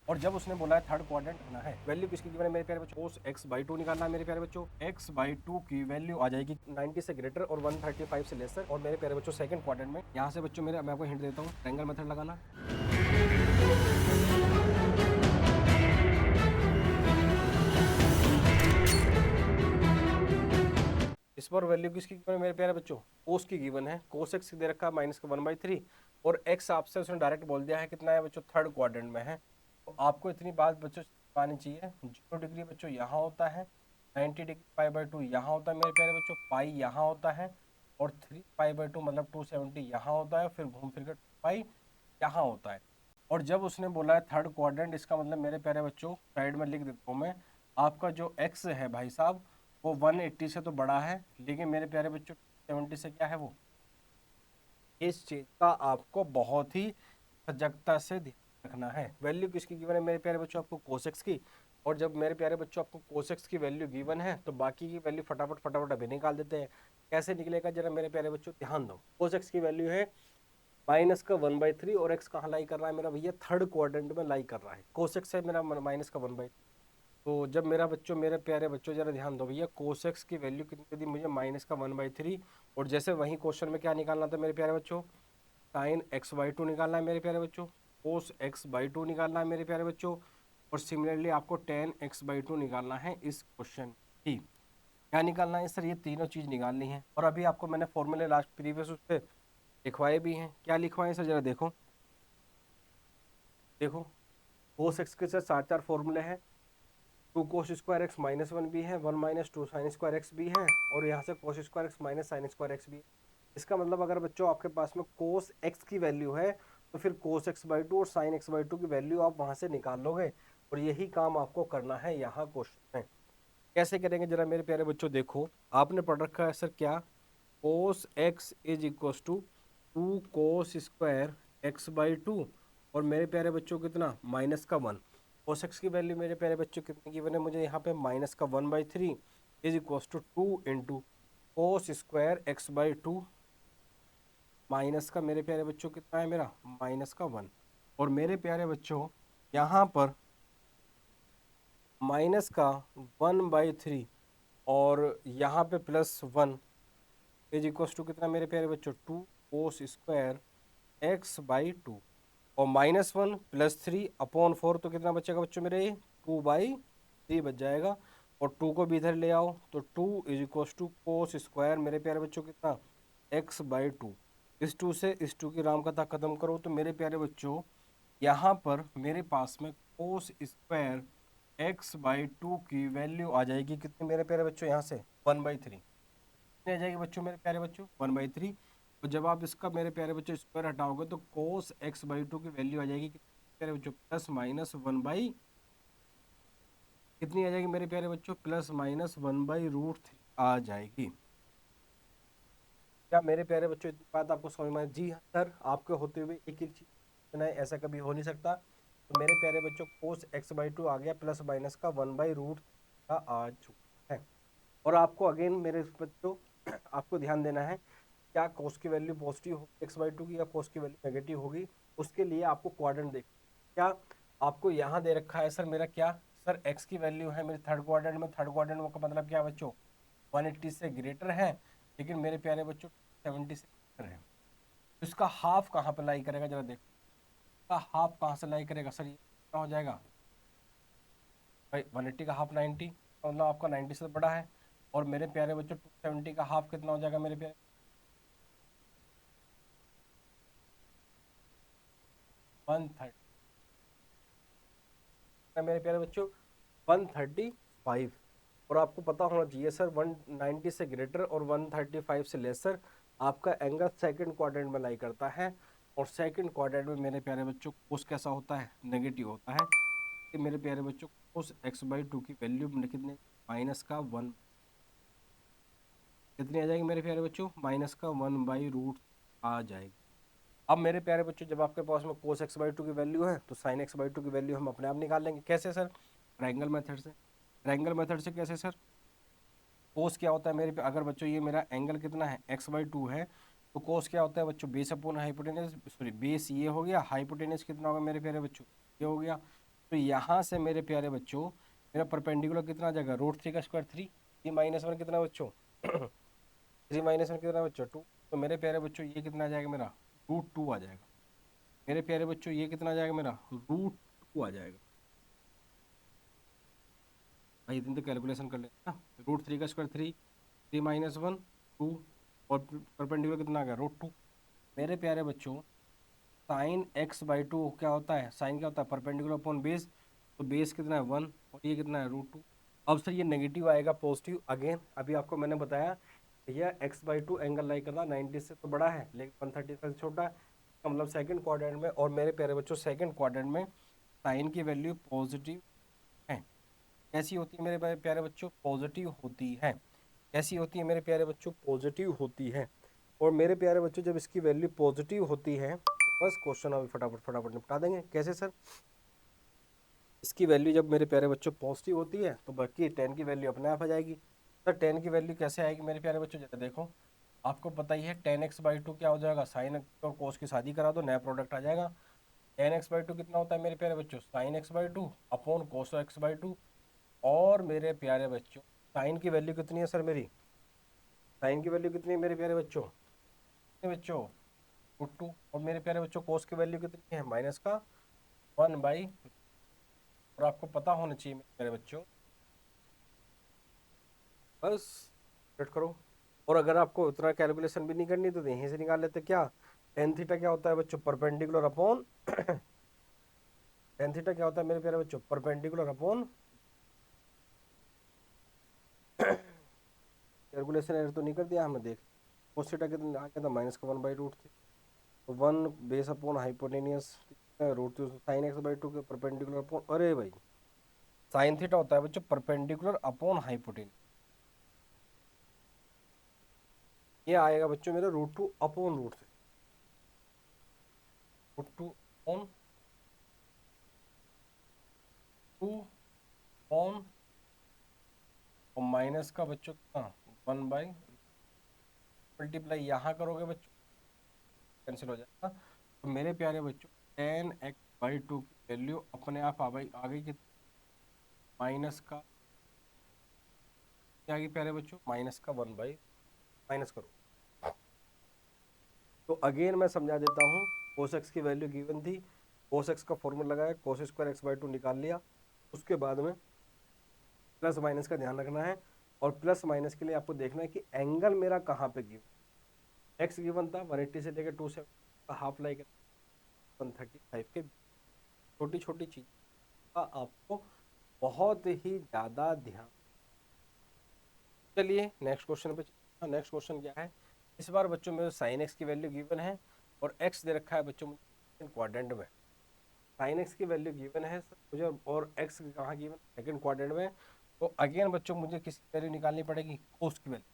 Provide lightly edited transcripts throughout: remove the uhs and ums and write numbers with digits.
और जब उसने बोला है थर्ड क्वाड्रेंट होना है, वैल्यू किसकी गिवन है मेरे प्यारे बच्चों, cos x बाई 2 निकालना है मेरे प्यारे बच्चों। x बाई 2 की वैल्यू आ जाएगी 90 से ग्रेटर और 135 से लेसर। और मेरे प्यारे बच्चों सेकंड क्वाड्रेंट में यहाँ से बच्चों मेरे, मैं आपको हिंट देता हूँ, ट्रायंगल मेथड लगाना। इस पर वैल्यू किसकी गिवन है मेरे प्यारे बच्चों, कोस की गिवन है। कोस एक्स दे रखा है -1/3 और एक्स आपसे उसने डायरेक्ट बोल दिया है कितना है बच्चों, थर्ड क्वाड्रेंट में है। तो आपको इतनी बात बच्चों पानी चाहिए, 0 डिग्री बच्चों यहाँ होता है, 90 डिग्री π/2 यहाँ होता है मेरे प्यारे बच्चों, पाई यहाँ होता है और 3 π/2 मतलब 270 यहाँ होता है, फिर घूम फिर कर पाई यहाँ होता है। और जब उसने बोला है थर्ड क्वाड्रेंट, इसका मतलब मेरे प्यारे बच्चों साइड में लिख देता हूँ मैं, आपका जो एक्स है भाई साहब वो 180 से तो बड़ा है, लेकिन मेरे प्यारे बच्चों 70 से क्या है वो। इस चीज का आपको बहुत ही सजगता से ध्यान रखना है। वैल्यू किसकी गिवन है मेरे प्यारे बच्चों, आपको कोसेक्स की। और जब मेरे प्यारे बच्चों आपको कोसेक्स की वैल्यू गिवन है तो बाकी की वैल्यू फटाफट फटाफट अभी निकाल देते हैं। कैसे निकलेगा जरा मेरे प्यारे बच्चों ध्यान दो। कोसेक्स की वैल्यू है -1/3 और एक्स कहाँ लाई कर रहा है मेरा भैया, थर्ड क्वाड्रेंट में लाई कर रहा है। कोसेक्स है मेरा -1/3। तो जब मेरा बच्चों, मेरे प्यारे बच्चों जरा ध्यान दो भैया, कोसेक्स की वैल्यू कितनी दी मुझे, -1/3। और जैसे वही क्वेश्चन में क्या निकालना था मेरे प्यारे बच्चों, साइन x/2 निकालना है मेरे प्यारे बच्चों, कोस x/2 निकालना है मेरे प्यारे बच्चों, और सिमिलरली आपको tan x/2 निकालना है इस क्वेश्चन की। क्या निकालना है सर, ये तीनों चीज निकालनी है। और अभी आपको मैंने फॉर्मूले लास्ट प्रीवियस उस पर लिखवाए भी हैं। क्या लिखवाए सर जरा देखो, देखो कोस एक्स के सर 4 फॉर्मूले हैं। 2 कोस स्क्वायर एक्स -1 भी है, 1 - 2 साइन स्क्वायर एक्स भी है, और यहाँ से cos square x minus sine square x भी है। इसका मतलब अगर बच्चों आपके पास में कोस एक्स की वैल्यू है तो फिर कोस x/2 और साइन x/2 की वैल्यू आप वहां से निकाल लोगे। और यही काम आपको करना है यहाँ क्वेश्चन में। कैसे करेंगे जरा मेरे प्यारे बच्चों देखो, आपने पढ़ रखा है सर क्या, cos x is equal to 2 cos square x/2 और मेरे प्यारे बच्चों कितना -1। कोस एक्स की वैल्यू मेरे प्यारे बच्चों कितनी की बने मुझे यहाँ पे -1/3 is equal to 2 into cos square x/2 minus का मेरे प्यारे बच्चों कितना है मेरा -1। और मेरे प्यारे बच्चों यहाँ पर माइनस का 1/3 और यहाँ पे +1 इज इक्व टू कितना मेरे प्यारे बच्चों, 2 कोस स्क्वायर x/2 और -1 +3/4 तो कितना बचेगा बच्चों मेरे, 2/3 बच जाएगा। और 2 को भी इधर ले आओ तो 2 is equal to cos square मेरे प्यारे बच्चों कितना x/2। इस 2 से इस 2 की राम कथा खत्म करो तो मेरे प्यारे बच्चों यहाँ पर मेरे पास में कोस स्क्वायर x/2 की वैल्यू आ जाएगी कितनी मेरे प्यारे बच्चों, यहाँ से 1/3 कितनी आ जाएगी बच्चों मेरे प्यारे बच्चों, 1/3। तो जब आप इसका मेरे प्यारे बच्चों स्क्वायर हटाओगे तो कोस x/2 की वैल्यू आ जाएगी कितनी प्यारे बच्चों, +-1 कितनी आ जाएगी मेरे प्यारे बच्चों, +-1/√3 आ जाएगी। क्या मेरे प्यारे बच्चों इतनी बात आपको समझ में आई? जी हाँ सर, आपके होते हुए एक ही चीज है, ऐसा कभी हो नहीं सकता। तो मेरे प्यारे बच्चों कोस x/2 आ गया +- का 1/√3 का आ चुका है। और आपको अगेन मेरे बच्चों आपको ध्यान देना है, क्या कोस की वैल्यू पॉजिटिव होगी x/2 की या कोस की वैल्यू नेगेटिव होगी, उसके लिए आपको क्वाड्रेंट देख। क्या आपको यहाँ दे रखा है सर मेरा क्या, सर x की वैल्यू है मेरे थर्ड क्वाड्रेंट में। थर्ड क्वाड्रेंट का मतलब क्या बच्चों, 180 से ग्रेटर है, लेकिन मेरे प्यारे बच्चों 70 से ग्रेटर है। तो इसका हाफ कहाँ पर लाई करेगा जरा देखो, इसका हाफ कहाँ से लाई करेगा सर, ये कितना हो जाएगा भाई, 180 का हाफ 90, मतलब आपका 90 से बड़ा है। और मेरे प्यारे बच्चों 270 का हाफ कितना हो जाएगा मेरे प्यारे, 130 मेरे प्यारे बच्चों 135। और आपको पता होना चाहिए सर 190 से ग्रेटर और 135 से लेसर आपका एंगल सेकंड क्वाड्रेंट में लाई करता है। और सेकंड क्वाड्रेंट में मेरे प्यारे बच्चों कोस कैसा होता है, नेगेटिव होता है। कि मेरे प्यारे बच्चों कोस x/2 की वैल्यू कितने, -1 कितनी आ जाएगी मेरे प्यारे बच्चों, -1/√, आ जाएगी। अब मेरे प्यारे बच्चों जब आपके पास में कोस x/2 की वैल्यू है तो साइन x/2 की वैल्यू हम अपने आप निकाल लेंगे। कैसे सर, ट्रायंगल मेथड से। ट्रायंगल मेथड से कैसे सर, कोस क्या होता है मेरे पे, अगर बच्चों ये मेरा एंगल कितना है x/2 है, तो कोस क्या होता है बच्चों, base upon hypotenuse, sorry base ये हो गया, हाइपोटेनस कितना होगा मेरे प्यारे बच्चों, ये हो गया। तो यहाँ से मेरे प्यारे बच्चों मेरा परपेंडिकुलर कितना आ जाएगा, √3 का स्क्वायर 3, 3 - 1 कितना बच्चों 3 - 1 कितना बच्चों 2। तो मेरे प्यारे बच्चों ये कितना आ जाएगा मेरा, √2 आ जाएगा। मेरे प्यारे बच्चों ये कितना आ जाएगा मेरा, √2 आ जाएगा। भाई इतनी तो कैलकुलेशन कर लेना ना। √3 का स्क्वायर 3, 3 - 1 2, और परपेंडिकुलर कितना आ गया, √2। मेरे प्यारे बच्चों साइन x/2 क्या होता है, साइन क्या होता है, परपेंडिकुलर अपॉन बेस। तो बेस कितना है 1 और ये कितना है √2। अब सर ये नेगेटिव आएगा पॉजिटिव, अगेन अभी आपको मैंने बताया भैया x/2 एंगल लाई करना 90 से तो बड़ा है लेकिन 135 से छोटा है, इसका मतलब सेकंड क्वाड्रेंट में। और मेरे प्यारे बच्चों सेकंड क्वाड्रेंट में साइन की वैल्यू पॉजिटिव है। कैसी होती है मेरे प्यारे बच्चों, पॉजिटिव होती है। कैसी होती है मेरे प्यारे बच्चों, पॉजिटिव होती है। और मेरे प्यारे बच्चों जब इसकी वैल्यू पॉजिटिव होती है तो बस क्वेश्चन अभी फटाफट फटाफट निपटा देंगे। कैसे सर, इसकी वैल्यू जब मेरे प्यारे बच्चों पॉजिटिव होती है तो बाकी 10 की वैल्यू अपने आप आ जाएगी। सर 10 की वैल्यू कैसे आएगी मेरे प्यारे बच्चों, जरा देखो आपको पता ही है 10x/2 क्या हो जाएगा, साइन और कोस की शादी करा दो नया प्रोडक्ट आ जाएगा। 10x/2 कितना होता है मेरे प्यारे बच्चों, साइन x/2 अपॉन कोस x/2। और मेरे प्यारे बच्चों साइन की वैल्यू कितनी है सर मेरी, साइन की वैल्यू कितनी है मेरे प्यारे बच्चों, कितने बच्चों √2। और मेरे प्यारे बच्चों कोस की वैल्यू कितनी है, -1/, और आपको पता होना चाहिए मेरे प्यारे बच्चों, बस सेट करो। और अगर आपको उतना कैलकुलेशन भी नहीं करनी तो यहीं से निकाल लेते क्या, टेन थीटा क्या होता है बच्चों, परपेंडिकुलर अपॉन टेन थीटा क्या होता है मेरे प्यारे बच्चों, परपेंडिकुलर अपॉन कैलकुलेशन एरर तो नहीं कर दिया हमने, देख कोस थीटा कितना आ गया था, -1/√3, तो 1 base upon hypotenuse √2 sign x/2 के परपेंडिकुलर अपॉन, अरे भाई साइन थीटा होता है बच्चों परपेंडिकुलर अपॉन हाइपोटेनियस, ये आएगा बच्चों मेरा √2 अपॉन √3, √2 अपॉन 2 अपॉन, और माइनस का बच्चों कितना 1/, मल्टीप्लाई यहाँ करोगे बच्चों कैंसिल हो जाएगा। तो मेरे प्यारे बच्चों 10x/2 की वैल्यू अपने आप आ गई कि माइनस का क्या आ गई प्यारे बच्चों, -1/, माइनस करो। तो अगेन मैं समझा देता हूँ, कोस एक्स की वैल्यू गिवन थी, कोस एक्स का फॉर्मूला लगाया, कोस स्क्वायर x/2 निकाल लिया। उसके बाद में प्लस माइनस का ध्यान रखना है, और प्लस माइनस के लिए आपको देखना है कि एंगल मेरा कहाँ पे गिवन, एक्स गिवन था 180 से लेकर 270 हाफ लाइक 135 के, छोटी छोटी चीज का आपको बहुत ही ज्यादा ध्यान। चलिए नेक्स्ट क्वेश्चन पे। नेक्स्ट क्वेश्चन क्या है, इस बार बच्चों में साइन एक्स की वैल्यू गिवन है और एक्स दे रखा है बच्चों मुझे क्वाड्रेंट में। साइन एक्स की वैल्यू गिवन है सर मुझे, और एक्स कहाँ गिवन, सेकंड क्वाड्रेंट में। तो अगेन बच्चों मुझे किसकी वैल्यू निकालनी पड़ेगी, कोस की वैल्यू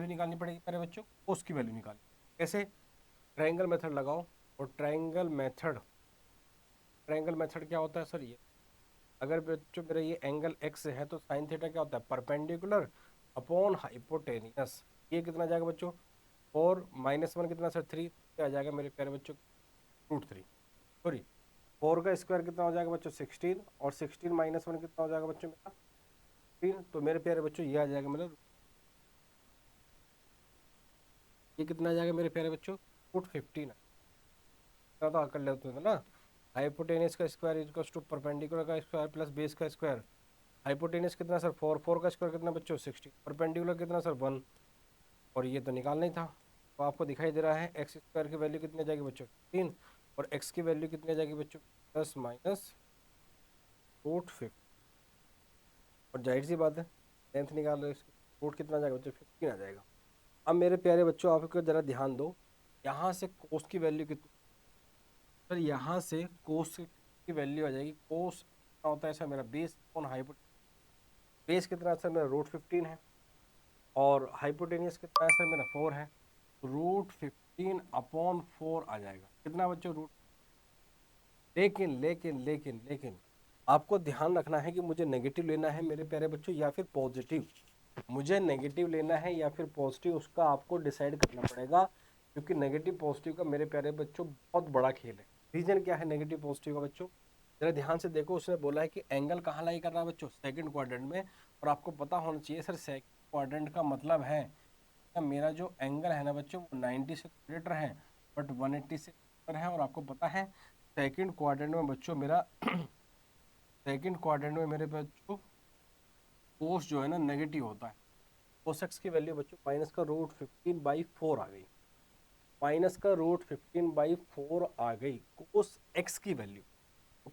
निकालनी पड़ेगी मेरे बच्चों, कोस की वैल्यू निकालनी। कैसे, ट्रायंगल मेथड लगाओ। और ट्रायंगल मेथड क्या होता है सर, ये अगर बच्चों मेरा ये एंगल एक्स है तो साइन थीटा क्या होता है, परपेंडिकुलर अपॉन हाइपोटेनियस। ये कितना जाएगा बच्चों, और -1 कितना सर 3 आ जाएगा मेरे प्यारे बच्चों, √3 सॉरी 4 का स्क्वायर कितना हो जाएगा बच्चों 16, और 16 -1 कितना हो जाएगा बच्चों मेरा 3। तो मेरे प्यारे बच्चों ये आ जाएगा मेरा, ये कितना आ जाएगा मेरे प्यारे बच्चों, √15 तो कर लेते हैं ना। हाइपोटेनियस का स्क्वायर इक्वल्स टू परपेंडिकुलर का स्क्वायर प्लस बेस का स्क्वायर। हाइपोटेनियस कितना सर 4, 4 का स्क्वायर कितना बच्चों 16, परपेंडिकुलर कितना सर 1, और ये तो निकालना ही था। तो आपको दिखाई दे रहा है एक्स स्क्वायर की वैल्यू कितनी आ जाएगी बच्चों 15, और एक्स की वैल्यू कितनी आ जाएगी बच्चों प्लस माइनस √15। और जाहिर सी बात है टेंथ निकाल रहे हो, इसकी रूट कितना आ जाएगा बच्चों 15 आ जाएगा। अब मेरे प्यारे बच्चों आपको ज़रा ध्यान दो, यहाँ से कोस की वैल्यू कितनी, सर यहाँ से कोस की वैल्यू आ जाएगी, कोस कितना होता है सर मेरा बेस ऑन हाइपोटेनियस, बेस कितना है सर मेरा √15 है, और हाइपोटेनियस कितना है सर मेरा 4 है, √15 अपॉन 4 आ जाएगा कितना बच्चों रूट। लेकिन लेकिन लेकिन लेकिन आपको ध्यान रखना है कि मुझे नेगेटिव लेना है मेरे प्यारे बच्चों या फिर पॉजिटिव, मुझे नेगेटिव लेना है या फिर पॉजिटिव, उसका आपको डिसाइड करना पड़ेगा, क्योंकि नेगेटिव पॉजिटिव का मेरे प्यारे बच्चों बहुत बड़ा खेल है। रीजन क्या है नेगेटिव पॉजिटिव का बच्चों, जरा ध्यान से देखो, उसने बोला है कि एंगल कहाँ लाई कर रहा है बच्चों, सेकंड क्वाड्रेंट में। और आपको पता होना चाहिए सर, सेकंड क्वाड्रेंट का मतलब है मेरा जो एंगल है ना बच्चों वो 90 से ग्रेटर है, बट 180 से ऊपर है। और आपको पता है सेकंड क्वाड्रेंट में बच्चों मेरा सेकंड क्वाड्रेंट में मेरे बच्चों कोस जो है ना नेगेटिव होता है। कोस एक्स की वैल्यू बच्चों -√15/4 आ गई। -√15/4 आ गई कोस एक्स की वैल्यू।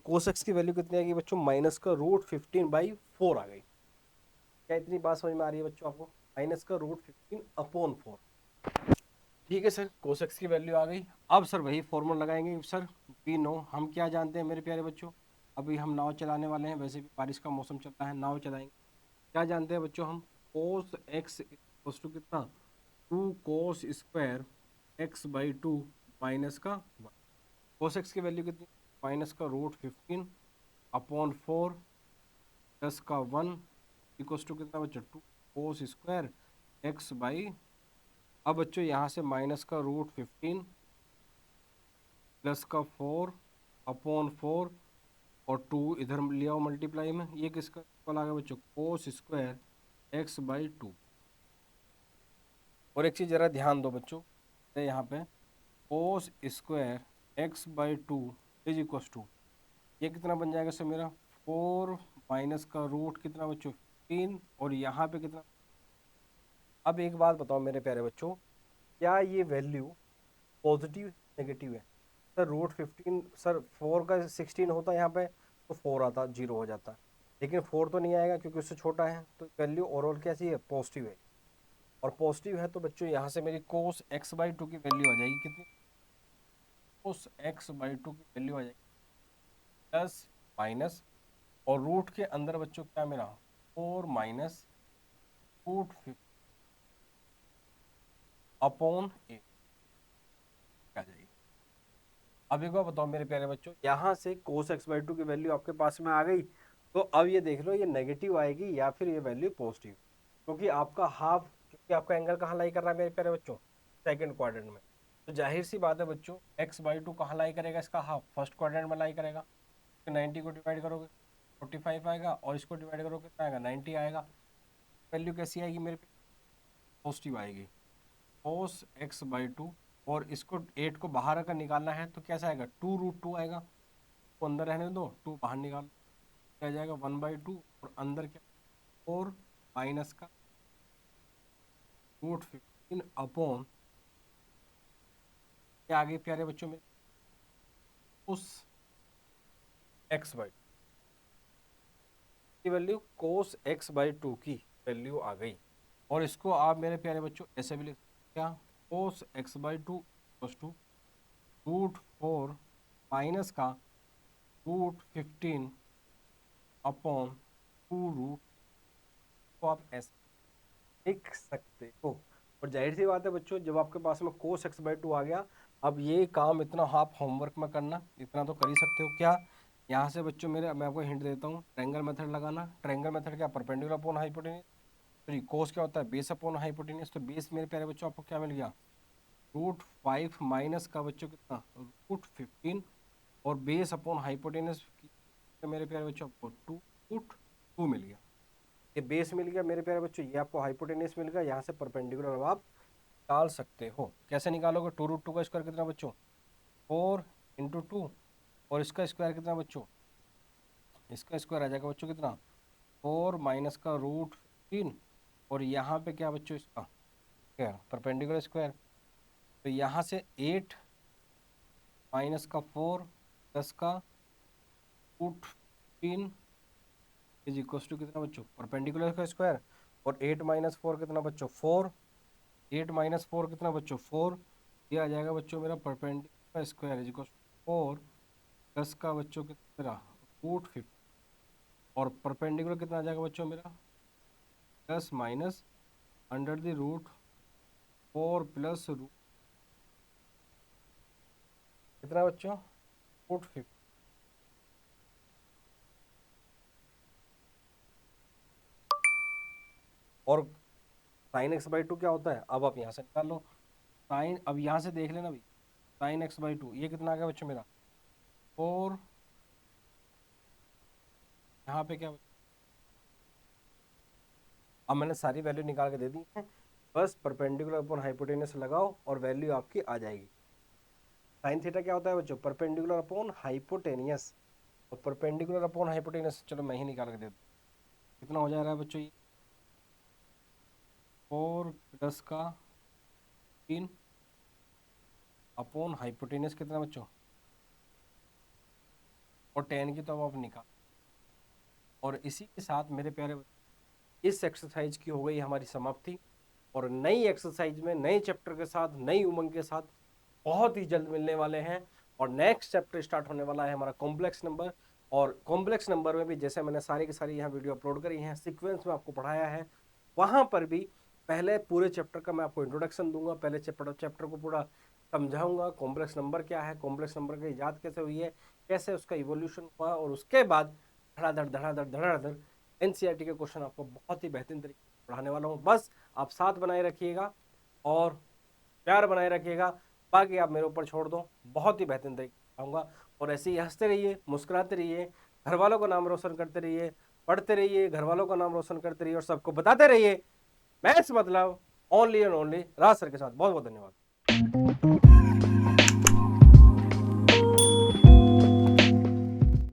कोस एक्स की वैल्यू कितनी आएगी बच्चों, -√15/4 आ गई। क्या इतनी बात समझ में आ रही है बच्चों आपको? -√15/4। ठीक है सर, कोस एक्स की वैल्यू आ गई। अब सर वही फॉर्मूला लगाएंगे सर। वी नो, हम क्या जानते हैं मेरे प्यारे बच्चों, अभी हम नाव चलाने वाले हैं, वैसे भी बारिश का मौसम चल रहा है, नाव चलाएंगे। क्या जानते हैं बच्चों हम? कोस एक्स इक्वल्स टू कितना, 2 cos² x/2 माइनस का 1। कोस एक्स की वैल्यू कितनी, -√15/4 प्लस का 1 इक्वल्स टू कितना बच्चों, 2 cos² x/। अब बच्चों यहाँ से -√15 प्लस का 4/4 और 2 इधर ले आओ मल्टीप्लाई में, ये किसका इक्वल आ गया बच्चों, cos²x/2। और एक चीज़ ज़रा ध्यान दो बच्चों, यहाँ पे cos²x/2 इज इक्वल टू, ये कितना बन जाएगा सर मेरा, 4 माइनस का रूट कितना बच्चों, 15, और यहाँ पे कितना। अब एक बात बताओ मेरे प्यारे बच्चों, क्या ये वैल्यू पॉजिटिव नेगेटिव है? सर √15, सर 4 का 16 होता है यहाँ पे तो 4 आता, 0 हो जाता, लेकिन 4 तो नहीं आएगा क्योंकि उससे छोटा है, तो वैल्यू ओवरऑल कैसी है, पॉजिटिव है। और पॉजिटिव है तो बच्चों यहाँ से मेरी cos x/2 की वैल्यू आ जाएगी कितनी, cos x/2 की वैल्यू आ जाएगी प्लस माइनस, और रूट के अंदर बच्चों क्या मेरा 4 माइनस √8 आ जाएगी। अब एक बार बताओ मेरे प्यारे बच्चों, यहाँ से cos x/2 की वैल्यू आपके पास में आ गई, तो अब ये देख लो ये नेगेटिव आएगी या फिर ये वैल्यू पॉजिटिव, क्योंकि आपका हाफ, क्योंकि आपका एंगल कहाँ लाई कर रहा है मेरे प्यारे बच्चों, सेकंड क्वाड्रेंट में। तो जाहिर सी बात है बच्चों, x/2 कहाँ लाई करेगा, इसका हाफ फर्स्ट क्वाड्रेंट में लाई करेगा। 90 को डिवाइड करोगे 45 आएगा, और इसको डिवाइड करोगे कितना आएगा, 90 आएगा। वैल्यू कैसी आएगी मेरे, पॉजिटिव आएगी cos x/2। और इसको 8 को बाहर अगर निकालना है तो कैसा आएगा, 2√2 आएगा, तो अंदर रहने दो, 2 बाहर निकाल, क्या जाएगा 1/2, और अंदर क्या 4 माइनस का √15 क्या आ गई प्यारे बच्चों में, उस x/2 की वैल्यू, cos x/2 की वैल्यू आ गई। और इसको आप मेरे प्यारे बच्चों ऐसे भी लिख सकते हैं, क्या cos x/2 √4 माइनस का √15/2 को आप ऐसे लिख सकते हो। और जाहिर सी बात है बच्चों, जब आपके पास में cos x/2 आ गया, अब ये काम इतना आप होमवर्क में करना, इतना तो कर ही सकते हो। क्या, यहाँ से बच्चों मेरे, मैं आपको हिंट देता हूँ, ट्रायंगल मेथड लगाना। ट्रायंगल मेथड क्या, परपेंडिकुलर अपॉन हाइपोटेन्यूज, सॉरी कोस क्या होता है, बेस अपॉन हाइपोटेन्यूज। तो बेस मेरे प्यारे बच्चों आपको क्या मिल गया, √5 माइनस का बच्चों कितना, √15, और बेस अपॉन हाइपोटेनस मेरे प्यारे बच्चों आपको 2√2 मिल गया। ये बेस मिल गया मेरे प्यारे बच्चों, ये आपको हाइपोटेनस मिल गया। यहाँ से परपेंडिकुलर अब आप निकाल सकते हो। कैसे निकालोगे, 2√2 का स्क्वायर कितना बच्चों, 4 × 2, और इसका स्क्वायर कितना बच्चों, इसका स्क्वायर आ जाएगा बच्चों कितना, 4 माइनस का √15, और यहाँ पे क्या बच्चों इसका क्या, परपेंडिकुलर स्क्वायर। तो यहाँ से 8 माइनस का 4 प्लस का √15 इज इक्वल टू कितना बच्चों, परपेंडिकुलर का स्क्वायर। और 8 - 4 कितना बच्चों, 4। 8 - 4 कितना बच्चों, 4। ये आ जाएगा बच्चों मेरा perpendicular square is equal 4 plus का बच्चों कितना मेरा √15, और परपेंडिकुलर कितना आ जाएगा बच्चों मेरा, plus minus under the √4 plus कितना बच्चों, √15। और sin x/2 क्या होता है, अब आप यहाँ से निकाल लो साइन। अब यहाँ से देख लेना भाई, sin x/2 ये कितना आ गया बच्चों मेरा, 4 यहाँ पे क्या, अब मैंने सारी वैल्यू निकाल के दे दी है, बस परपेंडिकुलर अपॉन हाइपोटेनस लगाओ और वैल्यू आपकी आ जाएगी। साइन थीटा क्या होता है बच्चों, परपेंडिकुलर अपॉन हाइपोटेनियस, और परपेंडिकुलर अपॉन हाइपोटेनस चलो मैं ही निकाल के दे दूँ, कितना हो जा रहा है बच्चों ये 4 + 3 अपॉन हाइपोटेनस कितना बच्चों, और टेन की तो अब आप निकाल। और इसी के साथ मेरे प्यारे इस एक्सरसाइज की हो गई हमारी समाप्ति, और नई एक्सरसाइज में नए चैप्टर के साथ नई उमंग के साथ बहुत ही जल्द मिलने वाले हैं। और नेक्स्ट चैप्टर स्टार्ट होने वाला है हमारा कॉम्प्लेक्स नंबर, और कॉम्प्लेक्स नंबर में भी जैसे मैंने सारी की सारी यहाँ वीडियो अपलोड करी हैं, सीक्वेंस में आपको पढ़ाया है, वहाँ पर भी पहले पूरे चैप्टर का मैं आपको इंट्रोडक्शन दूंगा, पहले चैप्टर को पूरा समझाऊंगा, कॉम्प्लेक्स नंबर क्या है, कॉम्प्लेक्स नंबर की इजाद कैसे हुई है, कैसे उसका इवोल्यूशन हुआ, और उसके बाद धड़ाधड़ धड़ाधड़ धड़ाधड़ एनसीईआरटी के क्वेश्चन आपको बहुत ही बेहतरीन तरीके से पढ़ाने वाला हूँ। बस आप साथ बनाए रखिएगा और प्यार बनाए रखिएगा, बाकी आप मेरे ऊपर छोड़ दो, बहुत ही बेहतरीन तरीके से पढ़ाऊंगा। और ऐसे ही हंसते रहिए, मुस्कुराते रहिए, घर वालों का नाम रोशन करते रहिए, पढ़ते रहिए, घर वालों का नाम रोशन करते रहिए, और सबको बताते रहिए मैथ्स मतलब only and only Raj sir के साथ। बहुत बहुत धन्यवाद।